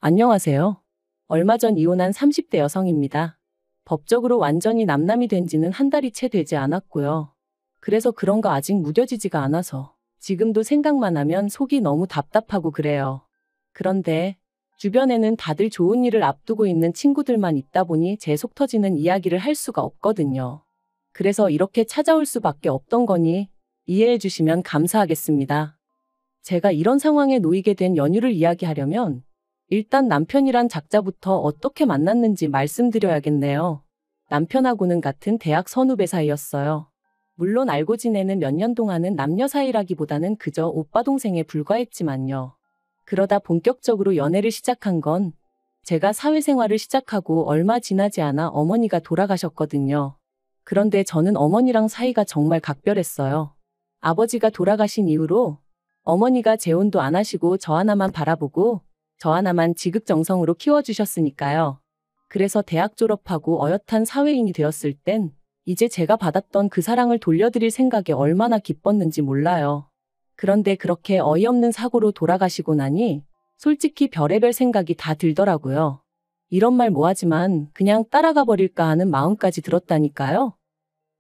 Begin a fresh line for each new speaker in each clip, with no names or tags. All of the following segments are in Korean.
안녕하세요. 얼마 전 이혼한 30대 여성입니다. 법적으로 완전히 남남이 된 지는 한 달이 채 되지 않았고요. 그래서 그런 거 아직 무뎌지지가 않아서 지금도 생각만 하면 속이 너무 답답하고 그래요. 그런데 주변에는 다들 좋은 일을 앞두고 있는 친구들만 있다 보니 제 속 터지는 이야기를 할 수가 없거든요. 그래서 이렇게 찾아올 수밖에 없던 거니 이해해 주시면 감사하겠습니다. 제가 이런 상황에 놓이게 된 연유를 이야기하려면 일단 남편이란 작자부터 어떻게 만났는지 말씀드려야겠네요. 남편하고는 같은 대학 선후배 사이였어요. 물론 알고 지내는 몇 년 동안은 남녀 사이라기보다는 그저 오빠 동생에 불과했지만요. 그러다 본격적으로 연애를 시작한 건 제가 사회생활을 시작하고 얼마 지나지 않아 어머니가 돌아가셨거든요. 그런데 저는 어머니랑 사이가 정말 각별했어요. 아버지가 돌아가신 이후로 어머니가 재혼도 안 하시고 저 하나만 바라보고 저 하나만 지극정성으로 키워주셨으니까요. 그래서 대학 졸업하고 어엿한 사회인이 되었을 땐 이제 제가 받았던 그 사랑을 돌려드릴 생각에 얼마나 기뻤는지 몰라요. 그런데 그렇게 어이없는 사고로 돌아가시고 나니 솔직히 별의별 생각이 다 들더라고요. 이런 말 뭐하지만 그냥 따라가 버릴까 하는 마음까지 들었다니까요.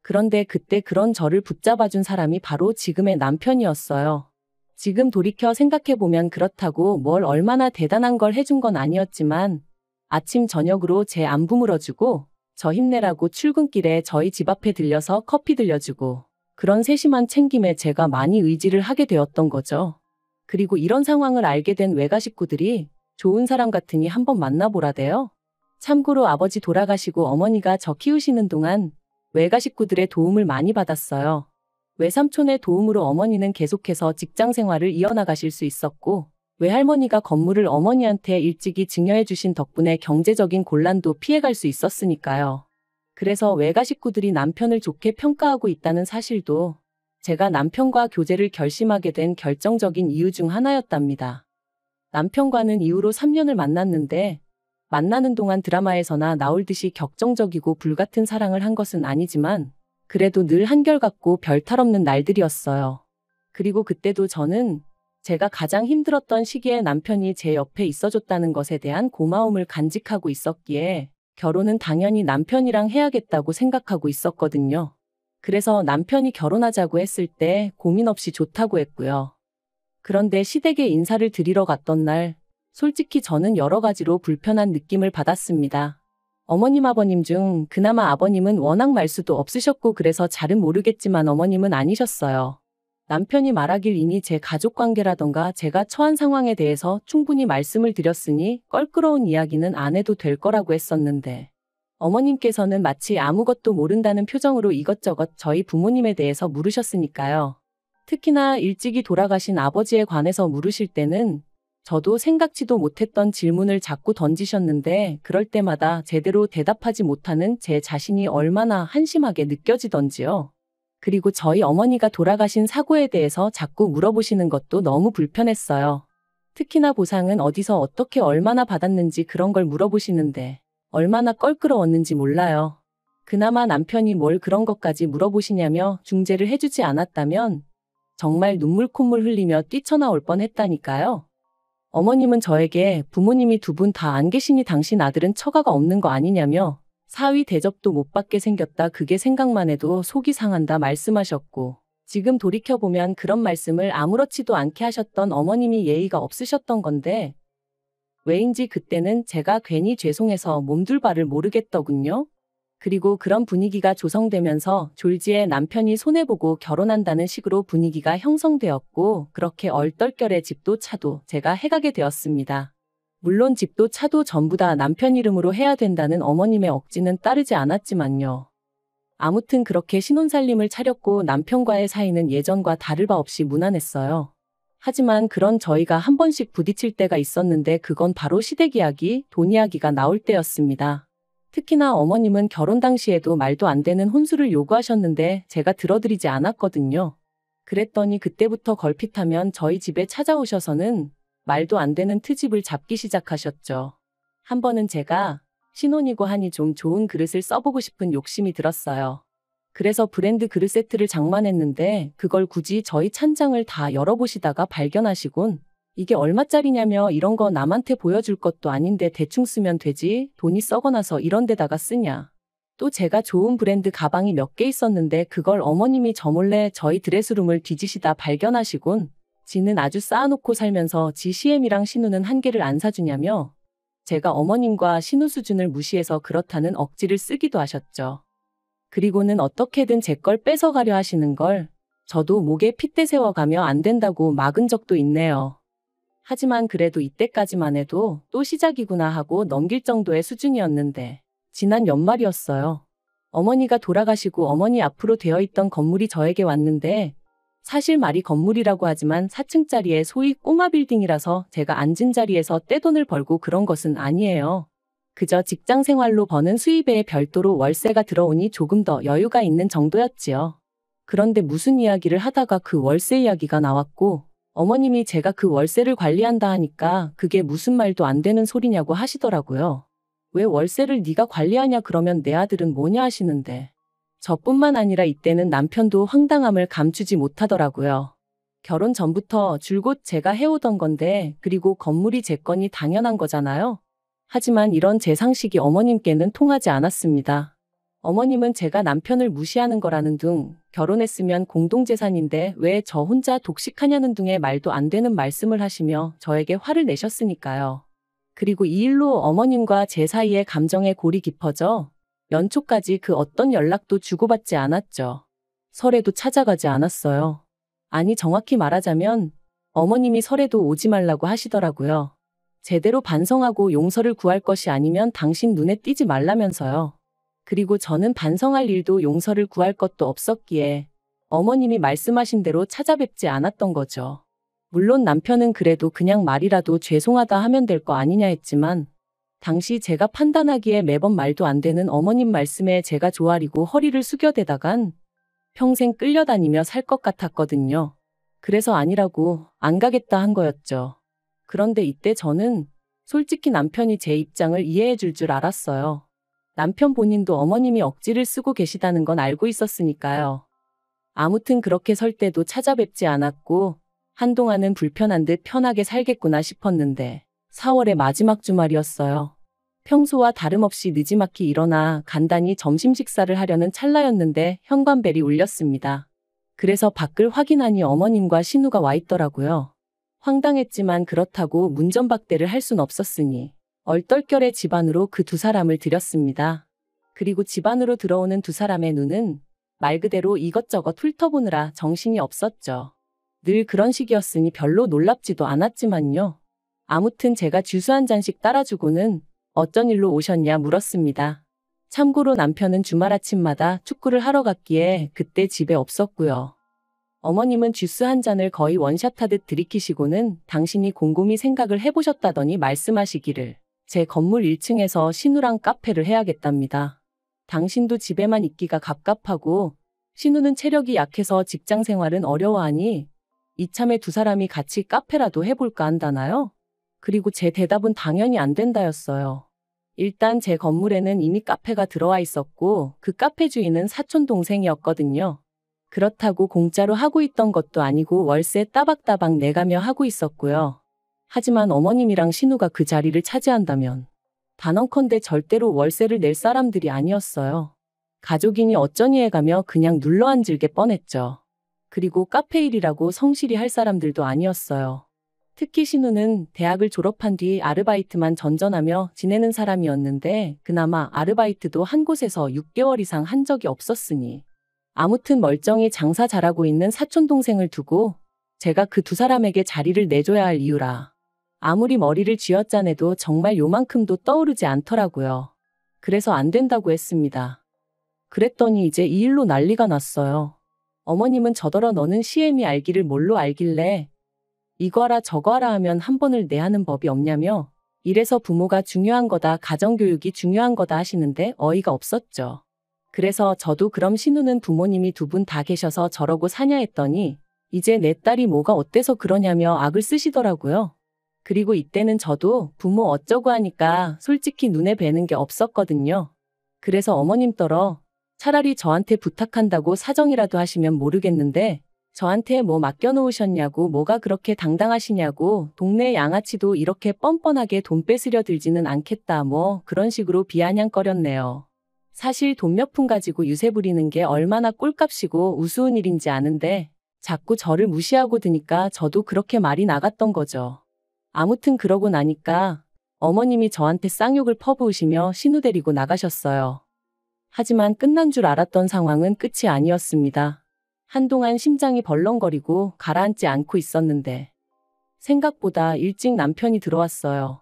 그런데 그때 그런 저를 붙잡아준 사람이 바로 지금의 남편이었어요. 지금 돌이켜 생각해보면 그렇다고 뭘 얼마나 대단한 걸 해준 건 아니었지만 아침 저녁으로 제 안부 물어주고 저 힘내라고 출근길에 저희 집 앞에 들려서 커피 들려주고 그런 세심한 챙김에 제가 많이 의지를 하게 되었던 거죠. 그리고 이런 상황을 알게 된 외가 식구들이 좋은 사람 같으니 한번 만나보라대요. 참고로 아버지 돌아가시고 어머니가 저 키우시는 동안 외가 식구들의 도움을 많이 받았어요. 외삼촌의 도움으로 어머니는 계속해서 직장 생활을 이어나가실 수 있었고 외할머니가 건물을 어머니한테 일찍이 증여해 주신 덕분에 경제적인 곤란도 피해갈 수 있었으니까요. 그래서 외가 식구들이 남편을 좋게 평가하고 있다는 사실도 제가 남편과 교제를 결심하게 된 결정적인 이유 중 하나였답니다. 남편과는 이후로 3년을 만났는데 만나는 동안 드라마에서나 나올 듯이 격정적이고 불같은 사랑을 한 것은 아니지만 그래도 늘 한결같고 별탈 없는 날들이었어요. 그리고 그때도 저는 제가 가장 힘들었던 시기에 남편이 제 옆에 있어줬다는 것에 대한 고마움을 간직하고 있었기에 결혼은 당연히 남편이랑 해야겠다고 생각하고 있었거든요. 그래서 남편이 결혼하자고 했을 때 고민 없이 좋다고 했고요. 그런데 시댁에 인사를 드리러 갔던 날 솔직히 저는 여러 가지로 불편한 느낌을 받았습니다. 어머님 아버님 중 그나마 아버님은 워낙 말수도 없으셨고 그래서 잘은 모르겠지만 어머님은 아니셨어요. 남편이 말하길 이미 제 가족관계라던가 제가 처한 상황에 대해서 충분히 말씀을 드렸으니 껄끄러운 이야기는 안 해도 될 거라고 했었는데 어머님께서는 마치 아무것도 모른다는 표정으로 이것저것 저희 부모님에 대해서 물으셨으니까요. 특히나 일찍이 돌아가신 아버지에 관해서 물으실 때는 저도 생각지도 못했던 질문을 자꾸 던지셨는데 그럴 때마다 제대로 대답하지 못하는 제 자신이 얼마나 한심하게 느껴지던지요. 그리고 저희 어머니가 돌아가신 사고에 대해서 자꾸 물어보시는 것도 너무 불편했어요. 특히나 보상은 어디서 어떻게 얼마나 받았는지 그런 걸 물어보시는데 얼마나 껄끄러웠는지 몰라요. 그나마 남편이 뭘 그런 것까지 물어보시냐며 중재를 해주지 않았다면 정말 눈물 콧물 흘리며 뛰쳐나올 뻔했다니까요. 어머님은 저에게 부모님이 두 분 다 안 계시니 당신 아들은 처가가 없는 거 아니냐며 사위 대접도 못 받게 생겼다 그게 생각만 해도 속이 상한다 말씀하셨고 지금 돌이켜보면 그런 말씀을 아무렇지도 않게 하셨던 어머님이 예의가 없으셨던 건데 왜인지 그때는 제가 괜히 죄송해서 몸둘 바를 모르겠더군요. 그리고 그런 분위기가 조성되면서 졸지에 남편이 손해보고 결혼한다는 식으로 분위기가 형성되었고 그렇게 얼떨결에 집도 차도 제가 해가게 되었습니다. 물론 집도 차도 전부 다 남편 이름으로 해야 된다는 어머님의 억지는 따르지 않았지만요. 아무튼 그렇게 신혼살림을 차렸고 남편과의 사이는 예전과 다를 바 없이 무난했어요. 하지만 그런 저희가 한 번씩 부딪힐 때가 있었는데 그건 바로 시댁 이야기, 돈 이야기가 나올 때였습니다. 특히나 어머님은 결혼 당시에도 말도 안 되는 혼수를 요구하셨는데 제가 들어드리지 않았거든요. 그랬더니 그때부터 걸핏하면 저희 집에 찾아오셔서는 말도 안 되는 트집을 잡기 시작하셨죠. 한 번은 제가 신혼이고 하니 좀 좋은 그릇을 써보고 싶은 욕심이 들었어요. 그래서 브랜드 그릇 세트를 장만했는데 그걸 굳이 저희 찬장을 다 열어보시다가 발견하시곤 이게 얼마짜리냐며 이런 거 남한테 보여줄 것도 아닌데 대충 쓰면 되지. 돈이 썩어나서 이런 데다가 쓰냐. 또 제가 좋은 브랜드 가방이 몇 개 있었는데 그걸 어머님이 저 몰래 저희 드레스룸을 뒤지시다 발견하시곤 지는 아주 쌓아놓고 살면서 지 CM이랑 신우는 한 개를 안 사주냐며 제가 어머님과 신우 수준을 무시해서 그렇다는 억지를 쓰기도 하셨죠. 그리고는 어떻게든 제 걸 뺏어가려 하시는 걸 저도 목에 핏대 세워가며 안 된다고 막은 적도 있네요. 하지만 그래도 이때까지만 해도 또 시작이구나 하고 넘길 정도의 수준이었는데 지난 연말이었어요. 어머니가 돌아가시고 어머니 앞으로 되어 있던 건물이 저에게 왔는데 사실 말이 건물이라고 하지만 4층짜리의 소위 꼬마 빌딩이라서 제가 앉은 자리에서 떼돈을 벌고 그런 것은 아니에요. 그저 직장 생활로 버는 수입에 별도로 월세가 들어오니 조금 더 여유가 있는 정도였지요. 그런데 무슨 이야기를 하다가 그 월세 이야기가 나왔고 어머님이 제가 그 월세를 관리한다 하니까 그게 무슨 말도 안 되는 소리냐고 하시더라고요. 왜 월세를 네가 관리하냐 그러면 내 아들은 뭐냐 하시는데 저뿐만 아니라 이때는 남편도 황당함을 감추지 못하더라고요. 결혼 전부터 줄곧 제가 해오던 건데 그리고 건물이 제 거니 당연한 거잖아요. 하지만 이런 제 상식이 어머님께는 통하지 않았습니다. 어머님은 제가 남편을 무시하는 거라는 둥, 결혼했으면 공동재산인데 왜 저 혼자 독식하냐는 둥의 말도 안 되는 말씀을 하시며 저에게 화를 내셨으니까요. 그리고 이 일로 어머님과 제 사이에 감정의 골이 깊어져 연초까지 그 어떤 연락도 주고받지 않았죠. 설에도 찾아가지 않았어요. 아니 정확히 말하자면 어머님이 설에도 오지 말라고 하시더라고요. 제대로 반성하고 용서를 구할 것이 아니면 당신 눈에 띄지 말라면서요. 그리고 저는 반성할 일도 용서를 구할 것도 없었기에 어머님이 말씀하신 대로 찾아뵙지 않았던 거죠. 물론 남편은 그래도 그냥 말이라도 죄송하다 하면 될 거 아니냐 했지만 당시 제가 판단하기에 매번 말도 안 되는 어머님 말씀에 제가 조아리고 허리를 숙여대다간 평생 끌려다니며 살 것 같았거든요. 그래서 아니라고 안 가겠다 한 거였죠. 그런데 이때 저는 솔직히 남편이 제 입장을 이해해 줄 줄 알았어요. 남편 본인도 어머님이 억지를 쓰고 계시다는 건 알고 있었으니까요. 아무튼 그렇게 설 때도 찾아뵙지 않았고 한동안은 불편한 듯 편하게 살겠구나 싶었는데 4월의 마지막 주말이었어요. 평소와 다름없이 느지막이 일어나 간단히 점심 식사를 하려는 찰나였는데 현관벨이 울렸습니다. 그래서 밖을 확인하니 어머님과 신우가 와 있더라고요. 황당했지만 그렇다고 문전박대를 할 순 없었으니 얼떨결에 집 안으로 그 두 사람을 들였습니다. 그리고 집 안으로 들어오는 두 사람의 눈은 말 그대로 이것저것 훑어보느라 정신이 없었죠. 늘 그런 식이었으니 별로 놀랍지도 않았지만요. 아무튼 제가 주스 한 잔씩 따라주고는 어쩐 일로 오셨냐 물었습니다. 참고로 남편은 주말 아침마다 축구를 하러 갔기에 그때 집에 없었고요. 어머님은 주스 한 잔을 거의 원샷하듯 들이키시고는 당신이 곰곰이 생각을 해보셨다더니 말씀하시기를 제 건물 1층에서 신우랑 카페를 해야겠답니다. 당신도 집에만 있기가 갑갑하고 신우는 체력이 약해서 직장 생활은 어려워하니 이참에 두 사람이 같이 카페라도 해볼까 한다나요? 그리고 제 대답은 당연히 안 된다였어요. 일단 제 건물에는 이미 카페가 들어와 있었고 그 카페 주인은 사촌 동생이었거든요. 그렇다고 공짜로 하고 있던 것도 아니고 월세 따박따박 내가며 하고 있었고요. 하지만 어머님이랑 신우가 그 자리를 차지한다면 단언컨대 절대로 월세를 낼 사람들이 아니었어요. 가족이니 어쩌니 해가며 그냥 눌러앉을 게 뻔했죠. 그리고 카페 일이라고 성실히 할 사람들도 아니었어요. 특히 신우는 대학을 졸업한 뒤 아르바이트만 전전하며 지내는 사람이었는데 그나마 아르바이트도 한 곳에서 6개월 이상 한 적이 없었으니 아무튼 멀쩡히 장사 잘하고 있는 사촌동생을 두고 제가 그 두 사람에게 자리를 내줘야 할 이유라. 아무리 머리를 쥐어짜내도 정말 요만큼도 떠오르지 않더라고요. 그래서 안 된다고 했습니다. 그랬더니 이제 이 일로 난리가 났어요. 어머님은 저더러 너는 CM이 알기를 뭘로 알길래 이거 하라 저거 하라 하면 한 번을 내하는 법이 없냐며 이래서 부모가 중요한 거다 가정교육이 중요한 거다 하시는데 어이가 없었죠. 그래서 저도 그럼 신우는 부모님이 두 분 다 계셔서 저러고 사냐 했더니 이제 내 딸이 뭐가 어때서 그러냐며 악을 쓰시더라고요. 그리고 이때는 저도 부모 어쩌고 하니까 솔직히 눈에 뵈는 게 없었거든요. 그래서 어머님 떨어 차라리 저한테 부탁한다고 사정이라도 하시면 모르겠는데 저한테 뭐 맡겨놓으셨냐고, 뭐가 그렇게 당당하시냐고, 동네 양아치도 이렇게 뻔뻔하게 돈 뺏으려 들지는 않겠다, 뭐 그런 식으로 비아냥거렸네요. 사실 돈 몇 푼 가지고 유세 부리는 게 얼마나 꼴값이고 우스운 일인지 아는데 자꾸 저를 무시하고 드니까 저도 그렇게 말이 나갔던 거죠. 아무튼 그러고 나니까 어머님이 저한테 쌍욕을 퍼부으시며 신우 데리고 나가셨어요. 하지만 끝난 줄 알았던 상황은 끝이 아니었습니다. 한동안 심장이 벌렁거리고 가라앉지 않고 있었는데 생각보다 일찍 남편이 들어왔어요.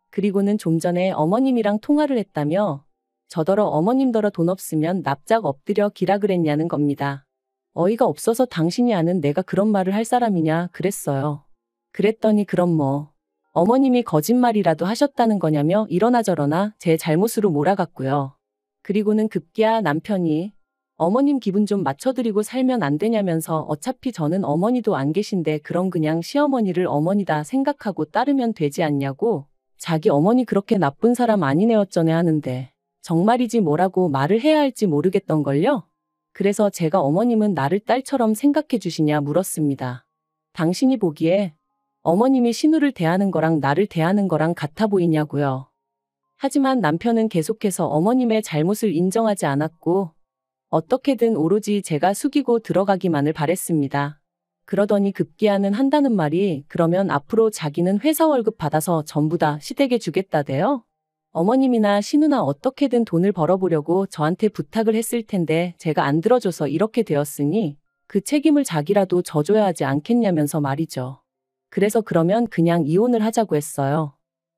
그리고는 좀 전에 어머님이랑 통화를 했다며 저더러 어머님더러 돈 없으면 납작 엎드려 기라 그랬냐는 겁니다. 어이가 없어서 당신이 아는 내가 그런 말을 할 사람이냐 그랬어요. 그랬더니 그럼 뭐 어머님이 거짓말이라도 하셨다는 거냐며 이러나 저러나 제 잘못으로 몰아갔고요. 그리고는 급기야 남편이 어머님 기분 좀 맞춰드리고 살면 안 되냐면서 어차피 저는 어머니도 안 계신데 그럼 그냥 시어머니를 어머니다 생각하고 따르면 되지 않냐고 자기 어머니 그렇게 나쁜 사람 아니네 어쩌네 하는데 정말이지 뭐라고 말을 해야 할지 모르겠던걸요. 그래서 제가 어머님은 나를 딸처럼 생각해 주시냐 물었습니다. 당신이 보기에 어머님이 신우를 대하는 거랑 나를 대하는 거랑 같아 보이냐고요. 하지만 남편은 계속해서 어머님의 잘못을 인정하지 않았고 어떻게든 오로지 제가 숙이고 들어가기만을 바랬습니다. 그러더니 급기야는 한다는 말이 그러면 앞으로 자기는 회사 월급 받아서 전부 다 시댁에 주겠다대요? 어머님이나 신우나 어떻게든 돈을 벌어보려고 저한테 부탁을 했을 텐데 제가 안 들어줘서 이렇게 되었으니 그 책임을 자기라도 져줘야 하지 않겠냐면서 말이죠. 그래서 그러면 그냥 이혼을 하자고 했어요.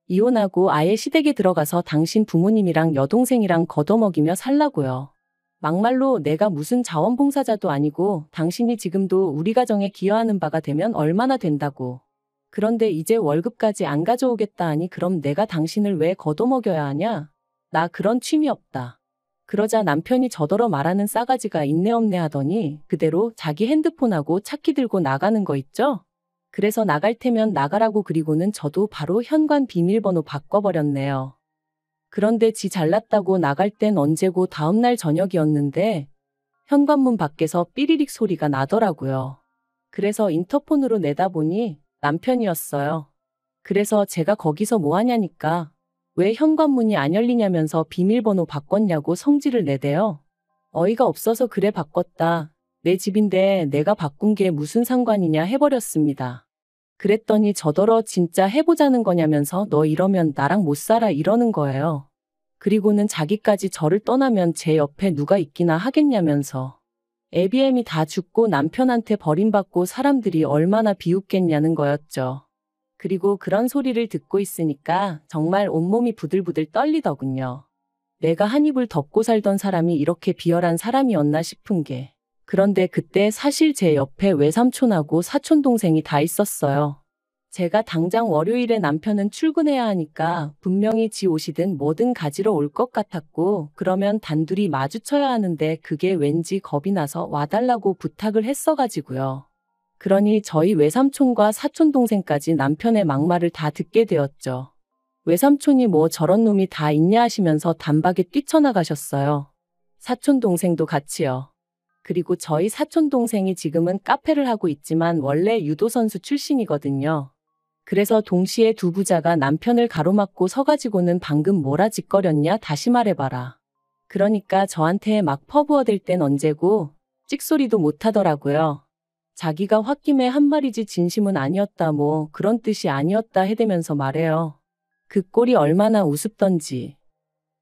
이혼하고 아예 시댁에 들어가서 당신 부모님이랑 여동생이랑 걷어먹이며 살라고요. 막말로 내가 무슨 자원봉사자도 아니고 당신이 지금도 우리 가정에 기여하는 바가 되면 얼마나 된다고. 그런데 이제 월급까지 안 가져오겠다 하니 그럼 내가 당신을 왜 걷어먹여야 하냐? 나 그런 취미 없다. 그러자 남편이 저더러 말하는 싸가지가 있네 없네 하더니 그대로 자기 핸드폰하고 차키 들고 나가는 거 있죠? 그래서 나갈 테면 나가라고 그리고는 저도 바로 현관 비밀번호 바꿔버렸네요. 그런데 지 잘났다고 나갈 땐 언제고 다음날 저녁이었는데 현관문 밖에서 삐리릭 소리가 나더라고요. 그래서 인터폰으로 내다보니 남편이었어요. 그래서 제가 거기서 뭐 하냐니까 왜 현관문이 안 열리냐면서 비밀번호 바꿨냐고 성질을 내대요. 어이가 없어서 그래 바꿨다. 내 집인데 내가 바꾼 게 무슨 상관이냐 해버렸습니다. 그랬더니 저더러 진짜 해보자는 거냐면서 너 이러면 나랑 못 살아 이러는 거예요. 그리고는 자기까지 저를 떠나면 제 옆에 누가 있기나 하겠냐면서 애비애미 다 죽고 남편한테 버림받고 사람들이 얼마나 비웃겠냐는 거였죠. 그리고 그런 소리를 듣고 있으니까 정말 온몸이 부들부들 떨리더군요. 내가 한 입을 덮고 살던 사람이 이렇게 비열한 사람이었나 싶은 게. 그런데 그때 사실 제 옆에 외삼촌하고 사촌동생이 다 있었어요. 제가 당장 월요일에 남편은 출근해야 하니까 분명히 지 옷이든 뭐든 가지러 올 것 같았고 그러면 단둘이 마주쳐야 하는데 그게 왠지 겁이 나서 와달라고 부탁을 했어가지고요. 그러니 저희 외삼촌과 사촌동생까지 남편의 막말을 다 듣게 되었죠. 외삼촌이 뭐 저런 놈이 다 있냐 하시면서 단박에 뛰쳐나가셨어요. 사촌동생도 같이요. 그리고 저희 사촌동생이 지금은 카페를 하고 있지만 원래 유도선수 출신이거든요. 그래서 동시에 두 부자가 남편을 가로막고 서가지고는 방금 뭐라 짓거렸냐 다시 말해봐라. 그러니까 저한테 막 퍼부어댈 땐 언제고 찍소리도 못하더라고요. 자기가 홧김에 한 말이지 진심은 아니었다 뭐 그런 뜻이 아니었다 해대면서 말해요. 그 꼴이 얼마나 우습던지.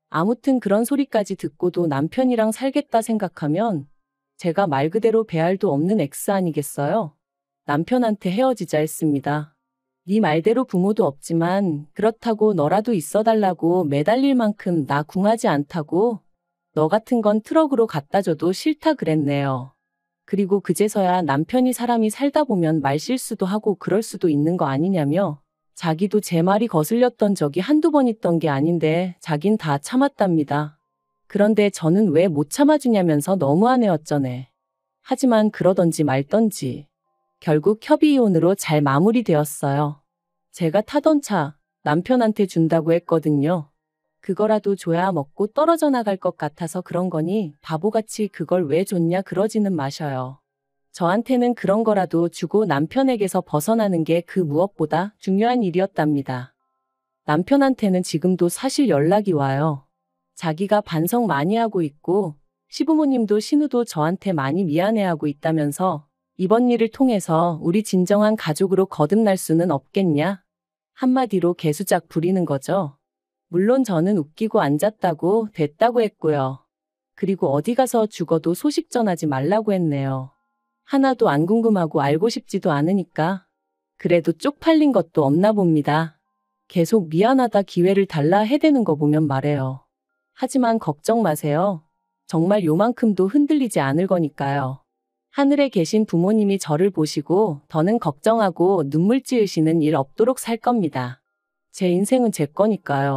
아무튼 그런 소리까지 듣고도 남편이랑 살겠다 생각하면 제가 말 그대로 배알도 없는 X 아니겠어요? 남편한테 헤어지자 했습니다. 네 말대로 부모도 없지만 그렇다고 너라도 있어달라고 매달릴 만큼 나 궁하지 않다고 너 같은 건 트럭으로 갖다 줘도 싫다 그랬네요. 그리고 그제서야 남편이 사람이 살다 보면 말실수도 하고 그럴 수도 있는 거 아니냐며 자기도 제 말이 거슬렸던 적이 한두 번 있던 게 아닌데 자긴 다 참았답니다. 그런데 저는 왜 못 참아주냐면서 너무하네 어쩌네. 하지만 그러던지 말던지 결국 협의이혼으로 잘 마무리되었어요. 제가 타던 차 남편한테 준다고 했거든요. 그거라도 줘야 먹고 떨어져 나갈 것 같아서 그런 거니 바보같이 그걸 왜 줬냐 그러지는 마셔요. 저한테는 그런 거라도 주고 남편에게서 벗어나는 게 그 무엇보다 중요한 일이었답니다. 남편한테는 지금도 사실 연락이 와요. 자기가 반성 많이 하고 있고 시부모님도 신우도 저한테 많이 미안해하고 있다면서 이번 일을 통해서 우리 진정한 가족으로 거듭날 수는 없겠냐? 한마디로 개수작 부리는 거죠. 물론 저는 웃기고 앉았다고 됐다고 했고요. 그리고 어디 가서 죽어도 소식 전하지 말라고 했네요. 하나도 안 궁금하고 알고 싶지도 않으니까. 그래도 쪽팔린 것도 없나 봅니다. 계속 미안하다 기회를 달라 해대는 거 보면 말해요. 하지만 걱정 마세요. 정말 요만큼도 흔들리지 않을 거니까요. 하늘에 계신 부모님이 저를 보시고 더는 걱정하고 눈물 찌으시는 일 없도록 살 겁니다. 제 인생은 제 거니까요.